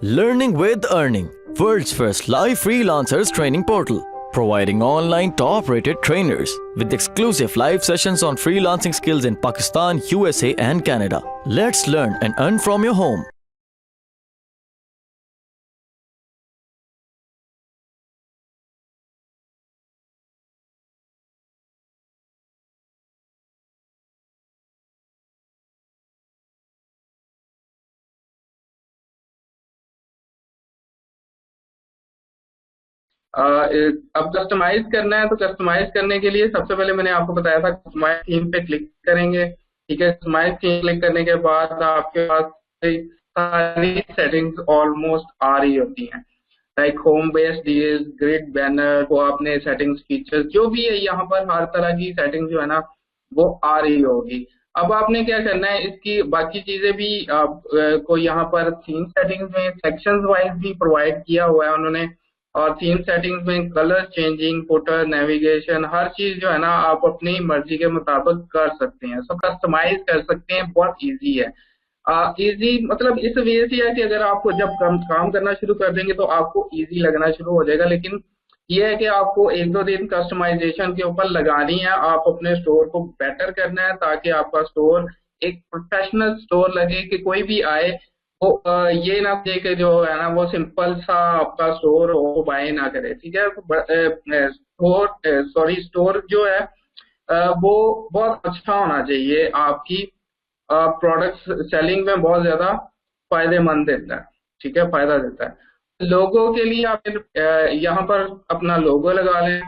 Learning with Earning, world's first live freelancers training portal, providing online top-rated trainers with exclusive live sessions on freelancing skills in Pakistan, USA and Canada. Let's learn and earn from your home. अब customise करना है तो customise करने के लिए सबसे पहले मैंने आपको बताया था कस्टमाइज थीम पे क्लिक करेंगे। ठीक है, कस्टमाइज थीम क्लिक करने के बाद आपके पास सारी सेटिंग्स ऑलमोस्ट आ रही होती हैं, like home based deals, grid banner, वो आपने सेटिंग्स फीचर्स जो भी है यहाँ पर हर तरह की सेटिंग जो है ना वो आ रही होगी। अब आपने क्या करना है, इसकी बाकी चीजें भी आपको यहाँ पर थीम सेटिंग्स में सेक्शंस वाइज भी प्रोवाइड किया हुआ है उन्होंने, और थीम सेटिंग्स में कलर चेंजिंग, फुटर, नेविगेशन, हर चीज जो है ना आप अपनी मर्जी के मुताबिक कर सकते हैं, सब कस्टमाइज कर सकते हैं, बहुत इजी है। इजी मतलब इस वजह से है कि अगर आपको जब काम करना शुरू कर देंगे तो आपको इजी लगना शुरू हो जाएगा, लेकिन ये है कि आपको एक दो दिन कस्टमाइजेशन के ऊपर लगानी है, आप अपने स्टोर को बेटर करना है ताकि आपका स्टोर एक प्रोफेशनल स्टोर लगे कि कोई भी आए वो ये ना देखे जो है ना वो सिंपल सा आपका स्टोर वो बाय ना करे। ठीक है, स्टोर जो है वो बहुत अच्छा होना चाहिए, आपकी प्रोडक्ट्स सेलिंग में बहुत ज्यादा फायदेमंद देता है। ठीक है, फायदा देता है। लोगों के लिए आप यहाँ पर अपना लोगो लगा लें।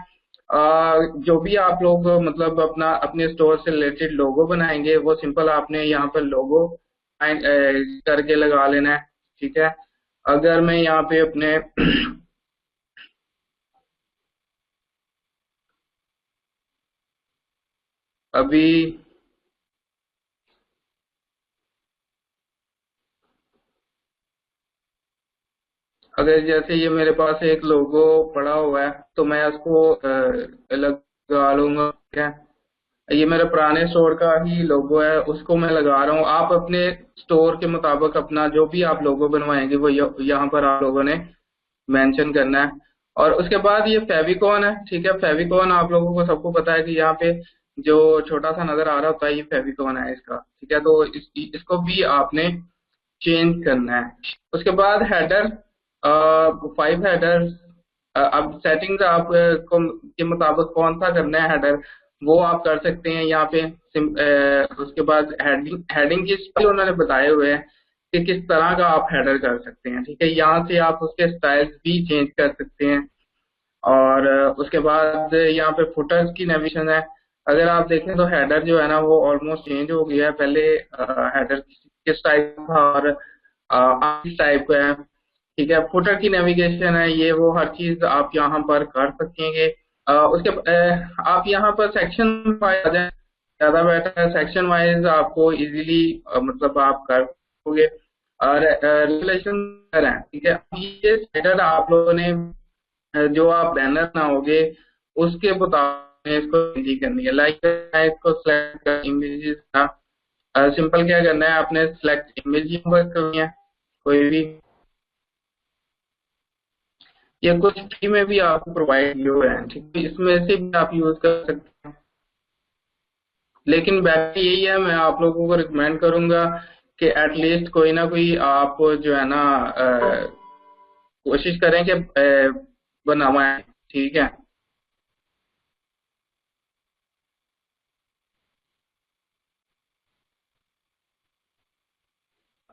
जो भी आप लोग मतलब अपने स्टोर से रिलेटेड लोगो बनाएंगे वो सिंपल आपने यहाँ पर लोगो करके लगा लेना है। ठीक है, अगर मैं यहाँ पे अपने अभी अगर जैसे ये मेरे पास एक लोगो पड़ा हुआ है तो मैं उसको लगा लूंगा। ठीक है, ये मेरे पुराने स्टोर का ही लोगो है, उसको मैं लगा रहा हूँ। आप अपने स्टोर के मुताबिक अपना जो भी आप लोगो बनवाएंगे वो यहाँ पर आप लोगों ने मेंशन करना है। और उसके बाद ये फेविकॉन है। ठीक है, फेविकॉन आप लोगों को सबको पता है कि यहाँ पे जो छोटा सा नजर आ रहा होता है ये फेविकॉन है इसका। ठीक है, तो इसको भी आपने चेंज करना है। उसके बाद हेडर, 5 हेडर। अब सेटिंग्स आप को के मुताबिक कौन सा करना है हेडर वो आप कर सकते हैं यहाँ पे। उसके बाद हेडिंग हेडिंग की स्टाइल उन्होंने बताए हुए हैं कि किस तरह का आप हेडर कर सकते हैं। ठीक है, यहाँ से आप उसके स्टाइल्स भी चेंज कर सकते हैं। और उसके बाद यहाँ पे फुटर्स की नेविगेशन है। अगर आप देखें तो हेडर जो है ना वो ऑलमोस्ट चेंज हो गया है, पहले हेडर किस टाइप था और किस टाइप का है। ठीक है, फुटर की नेविगेशन है, ये वो हर चीज आप यहाँ पर कर सकेंगे। आप यहाँ पर सेक्शन वाइज ज्यादा बेटर है, सेक्शन वाइज आपको इजीली मतलब आप कर सकोगे। और रिलेशन है। ठीक है, ये स्टेटस आप लोगों ने जो आप बैनर बनाओगे उसके मुताबिक इसको चेंज करनी है। लाइक मैं इसको सिलेक्ट कर इमेजेस का, सिंपल क्या करना है आपने सिलेक्ट इमेज करनी है कोई भी। ये कुछ फ्री में भी आपको प्रोवाइड किए हुए हैं, ठीक है, इसमें से भी आप यूज कर सकते हैं। लेकिन बेटर यही है, मैं आप लोगों को रिकमेंड करूंगा कि एटलीस्ट कोई ना कोई आप जो है ना कोशिश करें कि बनवाएं। ठीक है,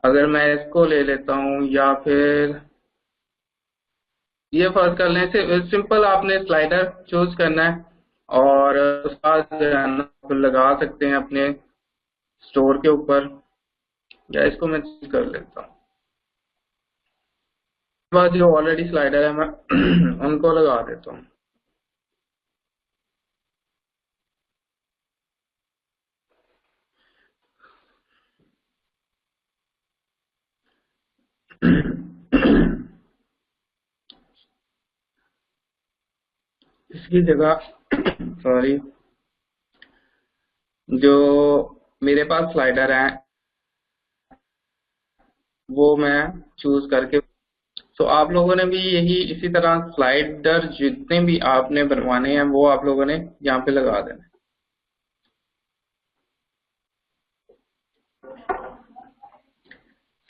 अगर मैं इसको ले लेता हूँ या फिर ये फर्स्ट कर लें से सिंपल आपने स्लाइडर चूज करना है और उसका जो है ना आप लगा सकते हैं अपने स्टोर के ऊपर, या इसको मैं चूज कर लेता हूँ। बाद जो ऑलरेडी स्लाइडर है मैं उनको लगा देता हूँ। इसकी जगह सॉरी, जो मेरे पास स्लाइडर है वो मैं चूज करके तो आप लोगों ने भी यही इसी तरह स्लाइडर जितने भी आपने बनवाने हैं वो आप लोगों ने यहाँ पे लगा देना।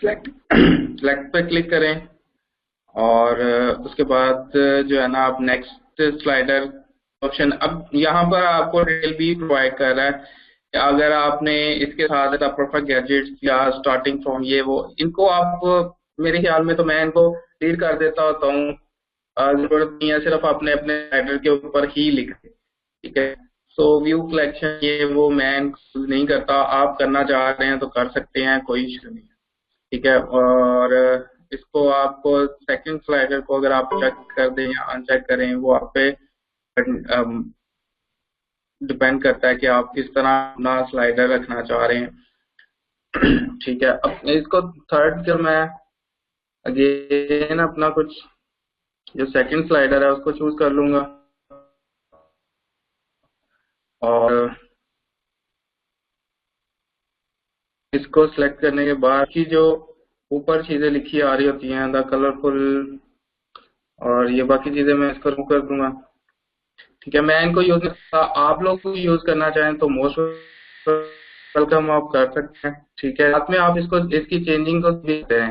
सेलेक्ट सेलेक्ट पे क्लिक करें और उसके बाद जो है ना आप नेक्स्ट स्लाइडर ऑप्शन, अब यहाँ पर आपको डिटेल भी प्रोवाइड कर रहा है कि अगर आपने इसके साथ परफेक्ट गैजेट्स या स्टार्टिंग फ्रॉम ये वो, इनको आप मेरे ख्याल में तो मैं इनको रीड कर देता होता हूँ, जरूरत नहीं है, सिर्फ आपने अपने स्लाइडर के ऊपर ही लिख, ठीक है। सो व्यू कलेक्शन ये वो मैं यूज नहीं करता, आप करना चाह रहे हैं तो कर सकते हैं, कोई इशू नहीं है, ठीक है। और इसको आपको सेकंड स्लाइडर को अगर आप चेक कर दें या अनचेक करें वो आप पे डिपेंड करता है कि आप किस तरह अपना स्लाइडर रखना चाह रहे हैं, ठीक है। अब इसको थर्ड जब मैं अगेन अपना कुछ जो सेकंड स्लाइडर है उसको चूज कर लूंगा और इसको सिलेक्ट करने के बाद की जो ऊपर चीजें लिखी आ रही होती हैं द कलरफुल और ये बाकी चीजें मैं इसको रिमूव कर दूंगा, ठीक है। मैं इनको यूज आप लोग को यूज करना चाहें तो मोस्ट वेलकम आप कर सकते हैं, ठीक है। साथ में आप इसको इसकी चेंजिंग को भी दें,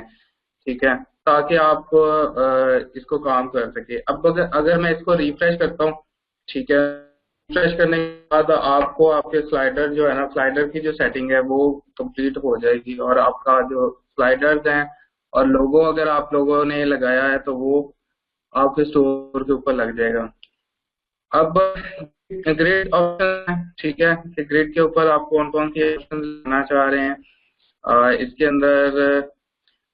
ठीक है, ताकि आप इसको काम कर सके। अब अगर मैं इसको रिफ्रेश करता हूँ, ठीक है, रिफ्रेश करने के बाद आपको आपके स्लाइडर जो है ना, स्लाइडर की जो सेटिंग है वो कंप्लीट हो जाएगी और आपका जो स्लाइडर्स हैं और लोगो अगर आप लोगों ने लगाया है तो वो आपके स्टोर के ऊपर लग जाएगा। अब ग्रेड ऑप्शन है, ठीक है, कि ग्रेड के ऊपर आप कौन कौन सी ऑप्शन लेना चाह रहे हैं। इसके अंदर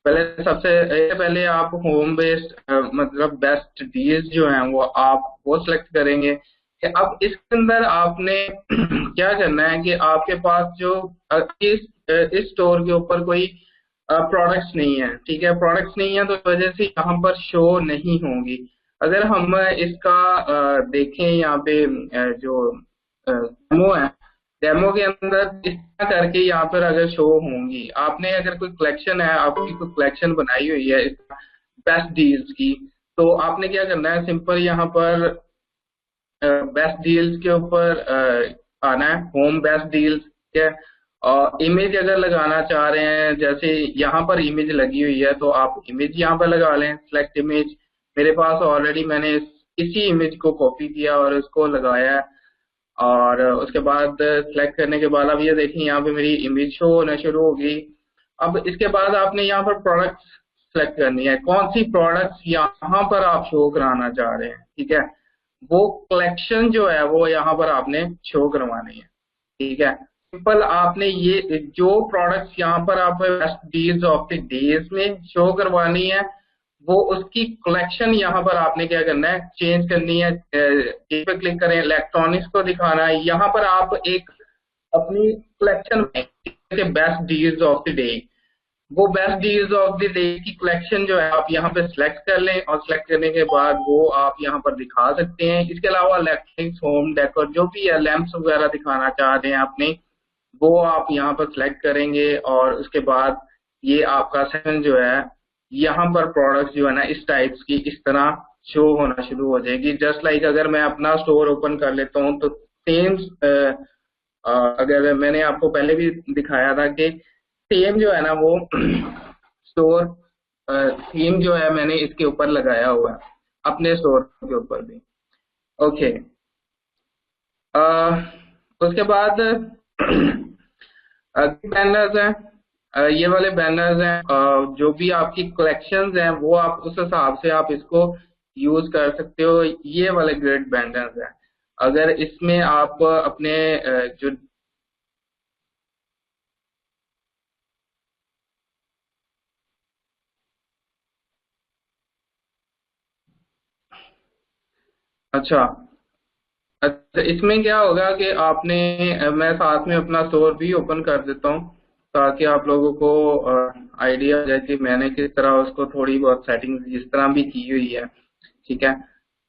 पहले सबसे पहले आप होम बेस्ड मतलब बेस्ट डील्स जो हैं वो आप वो सिलेक्ट करेंगे कि अब इसके अंदर आपने क्या करना है कि आपके पास जो इस स्टोर के ऊपर कोई प्रोडक्ट्स नहीं है, ठीक है, प्रोडक्ट्स नहीं है तो इस वजह से यहाँ पर शो नहीं होंगी। अगर हम इसका देखें यहाँ पे जो डेमो है, डेमो के अंदर इस तरह करके यहाँ पर अगर शो होंगी, आपने अगर कोई कलेक्शन है, आपकी कोई कलेक्शन बनाई हुई है बेस्ट डील्स की, तो आपने क्या करना है, सिंपल यहाँ पर बेस्ट डील्स के ऊपर आना है, होम बेस्ट डील्स, ठीक है। और इमेज अगर लगाना चाह रहे हैं, जैसे यहाँ पर इमेज लगी हुई है तो आप इमेज यहाँ पर लगा लें, सिलेक्ट इमेज। मेरे पास ऑलरेडी मैंने इसी इमेज को कॉपी किया और इसको लगाया है और उसके बाद सिलेक्ट करने के बाद अब ये देखें यहाँ पे मेरी इमेज शो होना शुरू होगी। अब इसके बाद आपने यहाँ पर प्रोडक्ट्स सेलेक्ट करनी है, कौन सी प्रोडक्ट्स यहाँ पर आप शो कराना चाह रहे हैं, ठीक है, वो कलेक्शन जो है वो यहाँ पर आपने शो करवानी है, ठीक है। सिंपल आपने ये जो प्रोडक्ट्स यहाँ पर आप best deals of the days में शो करवानी है वो उसकी कलेक्शन यहाँ पर आपने क्या करना है, चेंज करनी है। इस पे क्लिक करें, इलेक्ट्रॉनिक्स को दिखाना है, यहाँ पर आप एक अपनी कलेक्शन में best deals of the day, वो best deals of the day की कलेक्शन जो है आप यहाँ पे सिलेक्ट कर लें और सिलेक्ट करने के बाद वो आप यहाँ पर दिखा सकते हैं। इसके अलावा इलेक्ट्रॉनिक्स, होम डेकोर जो भी है, लैंप्स वगैरह दिखाना चाह रहे हैं आपने, वो आप यहाँ पर सिलेक्ट करेंगे और उसके बाद ये आपका सेक्शन जो है यहाँ पर प्रोडक्ट्स जो है ना इस टाइप्स की इस तरह शो होना शुरू हो जाएगी। जस्ट लाइक अगर मैं अपना स्टोर ओपन कर लेता हूँ तो सेम अगर मैंने आपको पहले भी दिखाया था कि सेम जो है ना वो स्टोर थीम जो है मैंने इसके ऊपर लगाया हुआ है अपने स्टोर के ऊपर भी, ओके। उसके बाद बैनर्स हैं, ये वाले बैनर्स हैं, जो भी आपकी कलेक्शंस हैं वो आप उस हिसाब से आप इसको यूज कर सकते हो। ये वाले ग्रेड बैनर्स हैं, अगर इसमें आप अपने जो अच्छा अच्छा, इसमें क्या होगा कि आपने मैं साथ में अपना स्टोर भी ओपन कर देता हूँ ताकि आप लोगों को आइडिया हो जाए कि मैंने किस तरह उसको थोड़ी बहुत सेटिंग जिस तरह भी की हुई है, ठीक है।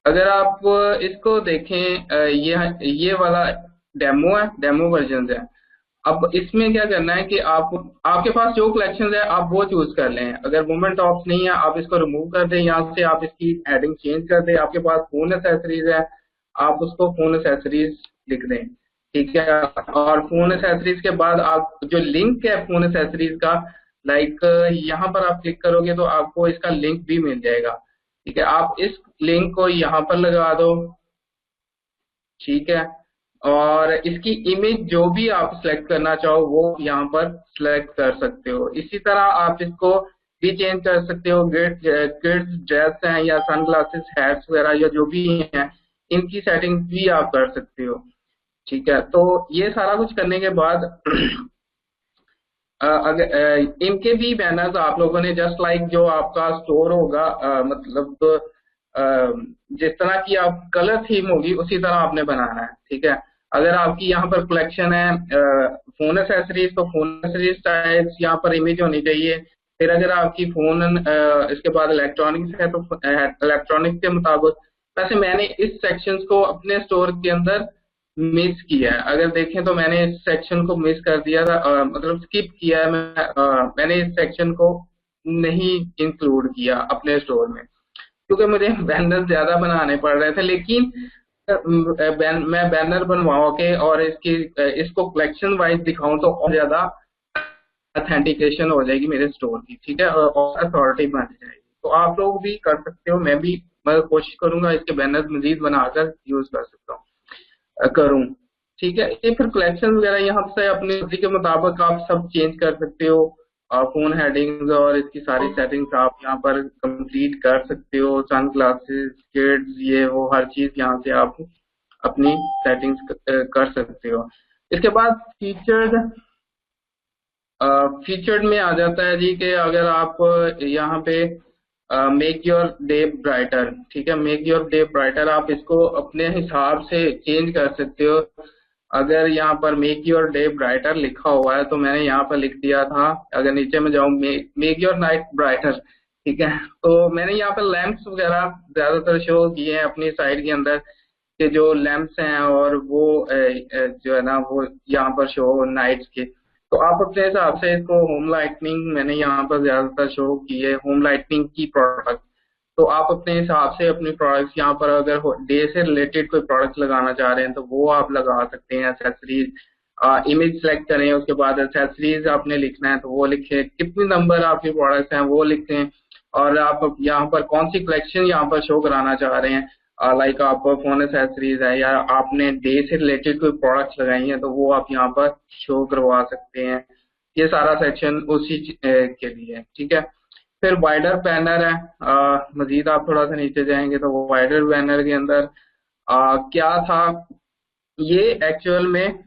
अगर आप इसको देखें, ये वाला डेमो है, डेमो वर्जन है। अब इसमें क्या करना है कि आप आपके पास जो कलेक्शन है आप वो चूज कर लें। अगर वुमेन टॉप्स नहीं है आप इसको रिमूव कर दें, यहाँ से आप इसकी हेडिंग चेंज कर दें। आपके पास फोन एसेसरीज है, आप उसको फोन एसेसरीज लिख दें, ठीक है। और फोन एसेसरीज के बाद आप जो लिंक है फोन एसेसरीज का, लाइक यहाँ पर आप क्लिक करोगे तो आपको इसका लिंक भी मिल जाएगा, ठीक है। आप इस लिंक को यहाँ पर लगा दो, ठीक है। और इसकी इमेज जो भी आप सिलेक्ट करना चाहो वो यहाँ पर सिलेक्ट कर सकते हो। इसी तरह आप इसको भी चेंज कर सकते हो। किड्स ड्रेस हैं या सनग्लासेस हैट्स वगैरह या जो भी हैं, इनकी सेटिंग्स भी आप कर सकते हो, ठीक है। तो ये सारा कुछ करने के बाद अगर इनके भी बैनर्स आप लोगों ने जस्ट लाइक जो आपका स्टोर होगा, मतलब अ, जिस तरह की आप कलर थीम होगी उसी तरह आपने बनाना है, ठीक है। अगर आपकी यहाँ पर कलेक्शन है फोन एसेसरीज, तो फोन एसेसरीज टाइप्स यहाँ पर इमेज होनी चाहिए। फिर अगर आपकी फोन इसके बाद इलेक्ट्रॉनिक्स है तो इलेक्ट्रॉनिक्स के मुताबिक। वैसे मैंने इस सेक्शंस को अपने स्टोर के अंदर मिस किया है। अगर देखें तो मैंने इस सेक्शन को मिस कर दिया था, मतलब स्किप किया है। मैंने इस सेक्शन को नहीं इंक्लूड किया अपने स्टोर में, क्योंकि मुझे बैनर ज्यादा बनाने पड़ रहे थे। लेकिन मैं बैनर बनवाओ के और इसको कलेक्शन वाइज दिखाऊं तो और ज्यादा अथेंटिकेशन हो जाएगी मेरे स्टोर की, ठीक है, और अथॉरिटी बन जाएगी। तो आप लोग भी कर सकते हो, मैं कोशिश करूंगा इसके बैनर मजीद बनाकर यूज कर सकता हूँ, करूं, ठीक है। ये फिर कलेक्शन वगैरह यहाँ से अपने मर्जी के मुताबिक आप सब चेंज कर सकते हो। फोन हेडिंग्स और इसकी सारी सेटिंग्स आप यहाँ पर कंप्लीट कर सकते हो। सन ग्लासेस, किड्स, ये वो हर चीज यहाँ से आप अपनी सेटिंग्स कर सकते हो। इसके बाद फीचर्ड में आ जाता है जी कि अगर आप यहाँ पे मेक योर डे ब्राइटर, ठीक है, मेक योर डे ब्राइटर आप इसको अपने हिसाब से चेंज कर सकते हो। अगर यहाँ पर मेक योर डे ब्राइटर लिखा हुआ है तो मैंने यहाँ पर लिख दिया था, अगर नीचे में जाऊँ मेक योर नाइट ब्राइटर, ठीक है। तो मैंने यहाँ पर लैंप्स वगैरह ज्यादातर शो किए हैं अपनी साइट के अंदर, कि जो लैंप्स हैं और वो जो है ना वो यहाँ पर शो नाइट्स के। तो आप अपने हिसाब से इसको होम लाइटनिंग मैंने यहाँ पर ज्यादातर शो की है, होम लाइटनिंग की प्रोडक्ट। तो आप अपने हिसाब से अपनी प्रोडक्ट्स यहाँ पर अगर डे से रिलेटेड कोई प्रोडक्ट लगाना चाह रहे हैं तो वो आप लगा सकते हैं। एक्सेसरीज इमेज सेलेक्ट करें, उसके बाद एक्सेसरीज आपने लिखना है तो वो लिखें, कितने नंबर आपके प्रोडक्ट्स हैं वो लिखें, और आप यहाँ पर कौन सी कलेक्शन यहाँ पर शो कराना चाह रहे हैं। लाइक आप फोन एसेसरीज है या आपने डे से रिलेटेड कोई प्रोडक्ट्स लगाई हैं तो वो आप यहाँ पर शो करवा सकते हैं। ये सारा सेक्शन उसी के लिए है, ठीक है। फिर वाइडर बैनर है, मजीद आप थोड़ा सा नीचे जाएंगे तो वो वाइडर बैनर के अंदर क्या था, ये एक्चुअल में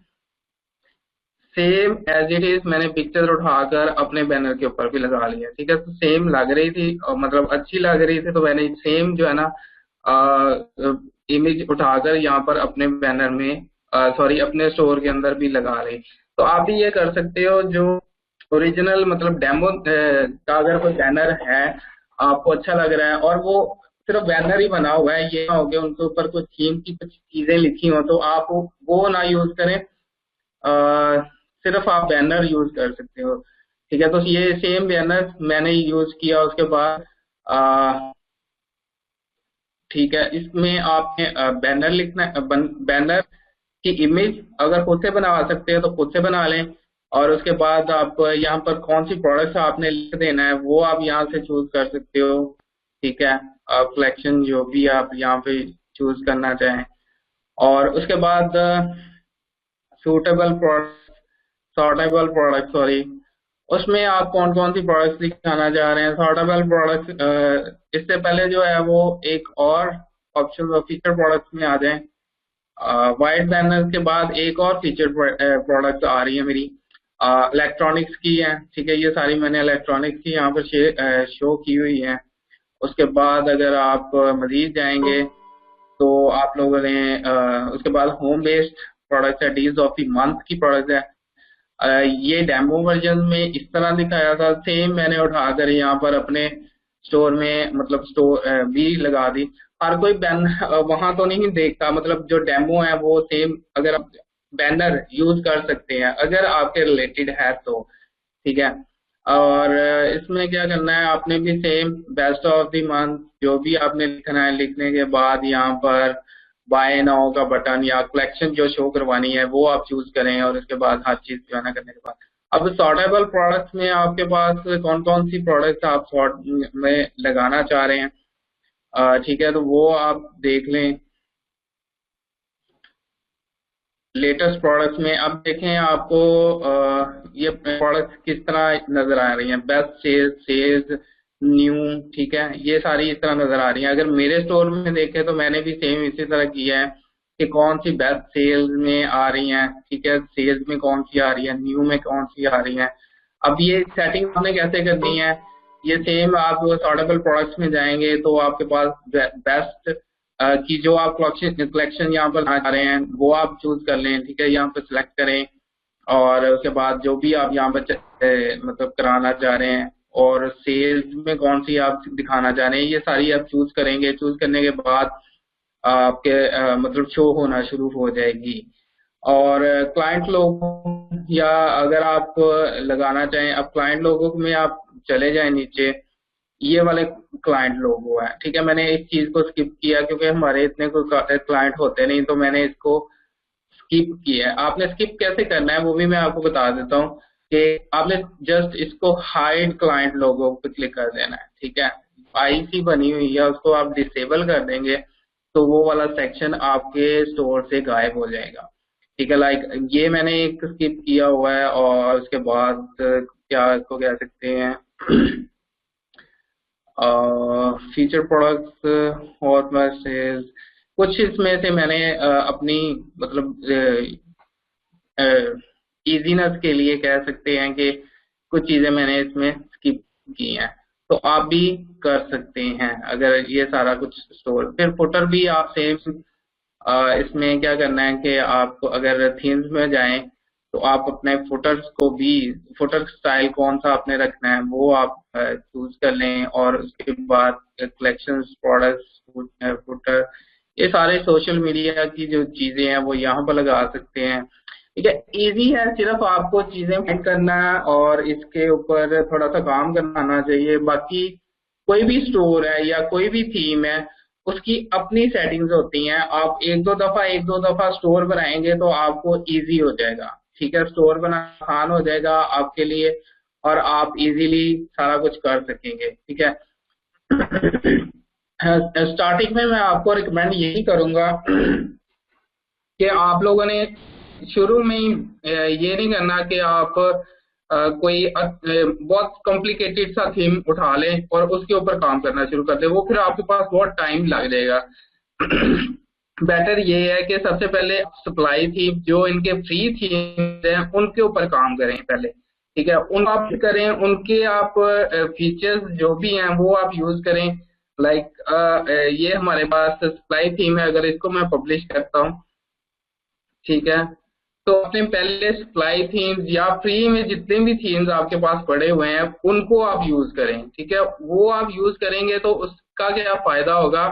सेम एज इट इज मैंने पिक्चर उठाकर अपने बैनर के ऊपर भी लगा लिया, ठीक है। तो सेम लग रही थी मतलब अच्छी लग रही थी, तो मैंने सेम जो है ना इमेज उठाकर यहाँ पर अपने बैनर में सॉरी अपने स्टोर के अंदर भी लगा ली। तो आप भी ये कर सकते हो, जो ओरिजिनल मतलब डेमो का अगर कोई बैनर है आपको अच्छा लग रहा है और वो सिर्फ बैनर ही बना हुआ है, ये ना हो गया उनके ऊपर कुछ थीम की कुछ चीजें लिखी हो, तो आप वो ना यूज करें, सिर्फ आप बैनर यूज कर सकते हो, ठीक है। तो ये सेम बैनर मैंने यूज किया उसके बाद, ठीक है। इसमें आपने बैनर लिखना है, बैनर की इमेज अगर खुद से बना सकते हैं तो खुद से बना लें, और उसके बाद आप यहाँ पर कौन सी प्रोडक्ट्स आपने लिख देना है वो आप यहाँ से चूज कर सकते हो, ठीक है। कलेक्शन जो भी आप यहाँ पे चूज करना चाहें, और उसके बाद सूटेबल प्रोडक्ट, सॉर्टेबल प्रोडक्ट सॉरी, उसमें आप कौन कौन सी प्रोडक्ट्स दिखाना चाह रहे हैं। सॉर्टेबल प्रोडक्ट्स इससे पहले जो है वो एक और ऑप्शन फीचर प्रोडक्ट्स में आ जाएं। वाइट बैनर के बाद एक और फीचर प्रोडक्ट आ रही है मेरी, इलेक्ट्रॉनिक्स की है, ठीक है। ये सारी मैंने इलेक्ट्रॉनिक्स की यहाँ पर शो की हुई है। उसके बाद अगर आप मजीद जाएंगे तो आप लोगों ने उसके बाद होम बेस्ड प्रोडक्ट है, डीज ऑफ द मंथ की प्रोडक्ट है। ये डेमो वर्जन में इस तरह दिखाया था, सेम मैंने उठाकर यहाँ पर अपने स्टोर में मतलब स्टोर भी लगा दी। हर कोई बैन वहां तो नहीं देखता, मतलब जो डेमो है वो सेम अगर आप बैनर यूज कर सकते हैं अगर आपके रिलेटेड है तो, ठीक है। और इसमें क्या करना है, आपने भी same best of the month जो भी आपने लिखना है, लिखने के बाद यहाँ पर बाय नाउ का बटन या कलेक्शन जो शो करवानी है वो आप चूज करें, और उसके बाद हर चीज जो है ना करने के बाद अब सॉर्टेबल प्रोडक्ट्स में आपके पास कौन कौन सी प्रोडक्ट्स आप सॉर्ट में लगाना चाह रहे हैं, ठीक है, तो वो आप देख लें। लेटेस्ट प्रोडक्ट्स में अब देखें आपको ये प्रोडक्ट्स किस तरह नजर आ रही हैं, बेस्ट सेल्स, सेल्स न्यू, ठीक है, ये सारी इस तरह नजर आ रही हैं। अगर मेरे स्टोर में देखें तो मैंने भी सेम इसी तरह किया है कि कौन सी बेस्ट सेल्स में आ रही हैं, ठीक है, सेल्स में कौन सी आ रही है, न्यू में कौन सी आ रही है। अब ये सेटिंग आपने कैसे करनी है, ये सेम आप सॉर्टेबल प्रोडक्ट्स में जाएंगे तो आपके पास बेस्ट कि जो आप कलेक्शन यहाँ पर लाना चाह रहे हैं वो आप चूज कर लें, ठीक है, यहाँ पर सिलेक्ट करें, और उसके बाद जो भी आप यहाँ पर मतलब कराना चाह रहे हैं और सेल्स में कौन सी आप दिखाना चाह रहे हैं, ये सारी आप चूज करेंगे। चूज करने के बाद आपके मतलब शो होना शुरू हो जाएगी। और क्लाइंट लोगों या अगर आप लगाना चाहें, अब क्लाइंट लोगों में आप चले जाएं नीचे, ये वाले क्लाइंट लोगो है, ठीक है। मैंने इस चीज को स्किप किया क्योंकि हमारे इतने कोई क्लाइंट होते नहीं, तो मैंने इसको स्किप किया है। आपने स्किप कैसे करना है वो भी मैं आपको बता देता हूँ कि आपने जस्ट इसको हाइड क्लाइंट लोगो पे क्लिक कर देना है, ठीक है। आईसी बनी हुई है उसको आप डिसेबल कर देंगे तो वो वाला सेक्शन आपके स्टोर से गायब हो जाएगा, ठीक है। लाइक ये मैंने एक स्किप किया हुआ है। और उसके बाद क्या इसको कह सकते हैं फीचर प्रोडक्ट्स और मैसेज, कुछ इसमें से मैंने अपनी मतलब इजीनेस के लिए कह सकते हैं कि कुछ चीजें मैंने इसमें स्किप की हैं, तो आप भी कर सकते हैं अगर ये सारा कुछ स्टोर। फिर फुटर भी आप सेम इसमें क्या करना है कि आप अगर थीम्स में जाएं तो आप अपने फुटर्स को भी, फुटर स्टाइल कौन सा आपने रखना है वो आप चूज कर लें, और उसके बाद कलेक्शंस, प्रोडक्ट्स, फुटर, ये सारे सोशल मीडिया की जो चीजें हैं वो यहाँ पर लगा सकते हैं, ठीक है। इजी है, सिर्फ आपको चीजें फाइंड करना है और इसके ऊपर थोड़ा सा काम करना आना चाहिए। बाकी कोई भी स्टोर है या कोई भी थीम है उसकी अपनी सेटिंग्स होती हैं, आप एक दो दफा स्टोर बनाएंगे तो आपको इजी हो जाएगा, ठीक है, स्टोर बनाना आसान हो जाएगा आपके लिए और आप इजीली सारा कुछ कर सकेंगे, ठीक है। स्टार्टिंग में मैं आपको रिकमेंड यही करूंगा कि आप लोगों ने शुरू में ही ये नहीं करना कि आप कोई बहुत कॉम्प्लिकेटेड सा थीम उठा लें और उसके ऊपर काम करना शुरू कर दें, वो फिर आपके पास बहुत टाइम लग जाएगा। बेटर ये है कि सबसे पहले सप्लाई थीम, जो इनके फ्री थीम्स हैं उनके ऊपर काम करें पहले, ठीक है, उन आप करें, उनके आप फीचर्स जो भी हैं वो आप यूज करें। लाइक ये हमारे पास सप्लाई थीम है, अगर इसको मैं पब्लिश करता हूँ, ठीक है, तो अपने पहले सप्लाई थीम्स या फ्री में जितने भी थीम्स आपके पास पड़े हुए हैं उनको आप यूज करें, ठीक है। वो आप यूज करेंगे तो उसका क्या फायदा होगा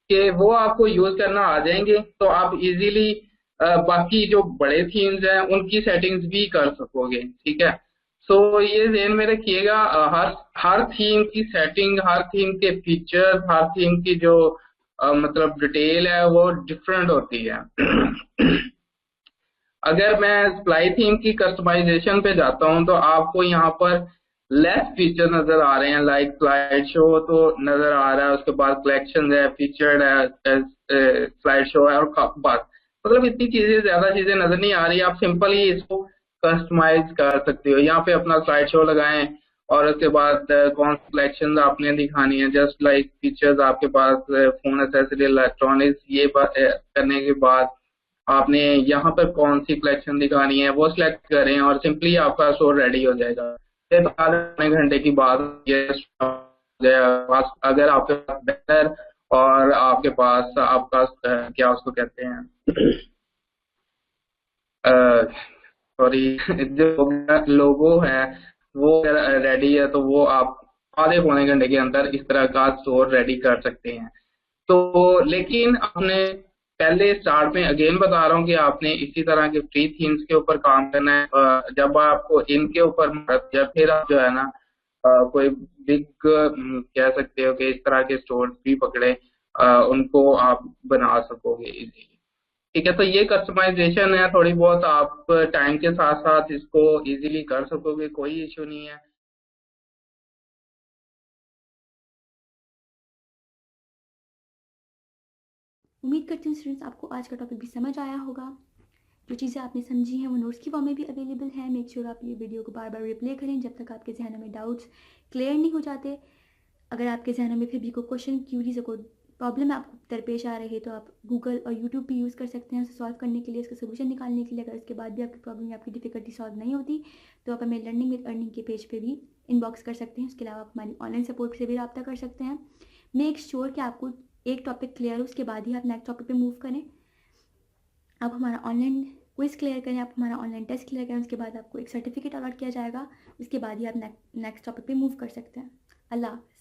कि वो आपको यूज करना आ जाएंगे तो आप इजीली बाकी जो बड़े थीम्स हैं उनकी सेटिंग्स भी कर सकोगे, ठीक है। सो ये ध्यान में रखिएगा, हर थीम की सेटिंग, हर थीम के फीचर्स, हर थीम की जो मतलब डिटेल है वो डिफरेंट होती है। अगर मैं सप्लाई थीम की कस्टमाइजेशन पे जाता हूं तो आपको यहाँ पर लेस फीचर नजर आ रहे हैं, लाइक स्लाइड शो तो नजर आ रहा है, उसके बाद कलेक्शन है, फीचर्ड है, स्लाइड शो है, और बस मतलब इतनी चीजें, ज्यादा चीजें नजर नहीं आ रही। आप सिंपल ही इसको कस्टमाइज कर सकते हो, यहाँ पे अपना स्लाइड शो लगाएं और उसके बाद कौन सी कलेक्शन आपने दिखानी है, जस्ट लाइक फीचर्स आपके पास फोन एक्सेसरी, इलेक्ट्रॉनिक्स, ये करने के बाद आपने यहाँ पर कौन सी कलेक्शन दिखानी है वो सिलेक्ट करें और सिंपली आपका स्टोर रेडी हो जाएगा। आधे घंटे की बात अगर आपके पास बैनर और आपके पास आपका क्या उसको कहते हैं सॉरी जो लोगो है वो रेडी है तो वो आप आधे पौने घंटे के अंदर इस तरह का स्टोर रेडी कर सकते हैं। तो लेकिन आपने पहले स्टार्ट में अगेन बता रहा हूँ कि आपने इसी तरह के फ्री थीम्स के ऊपर काम करना है। जब आपको इनके ऊपर महारत या फिर आप जो है ना कोई बिग कह सकते हो कि इस तरह के स्टोर भी पकड़े, उनको आप बना सकोगे इजीली। ठीक है, तो ये कस्टमाइजेशन है थोड़ी बहुत, आप टाइम के साथ साथ इसको इजीली कर सकोगे, कोई इशू नहीं है। उम्मीद करती हूँ स्टूडेंट्स आपको आज का टॉपिक भी समझ आया होगा। जो चीज़ें आपने समझी हैं वो नोट्स की फॉर्म में भी अवेलेबल है। मेक श्योर आप ये वीडियो को बार बार रिप्ले करें जब तक आपके जहनों में डाउट्स क्लियर नहीं हो जाते। अगर आपके जहनों में फिर भी कोई क्वेश्चन, क्यूरीज, कोई प्रॉब्लम आपको दरपेश आ रही है तो आप गूगल और यूट्यूब भी यूज़ कर सकते हैं उसे सॉल्व करने के लिए, उसका सोल्यूशन निकालने के लिए। अगर उसके बाद भी आपकी प्रॉब्लम या आपकी डिफिकल्टी सॉल्व नहीं होती तो आप हमें लर्निंग विद अर्निंग के पेज पे भी इनबॉक्स कर सकते हैं। उसके अलावा आप हमारी ऑनलाइन सपोर्ट से भी रब्ता कर सकते हैं। मेक श्योर कि आपको एक टॉपिक क्लियर हो, उसके बाद ही आप नेक्स्ट टॉपिक पे मूव करें। आप हमारा ऑनलाइन क्विज क्लियर करें, आप हमारा ऑनलाइन टेस्ट क्लियर करें, उसके बाद आपको एक सर्टिफिकेट अलॉट किया जाएगा। उसके बाद ही आप नेक्स्ट टॉपिक पे मूव कर सकते हैं। अल्लाह हाफ़िज़।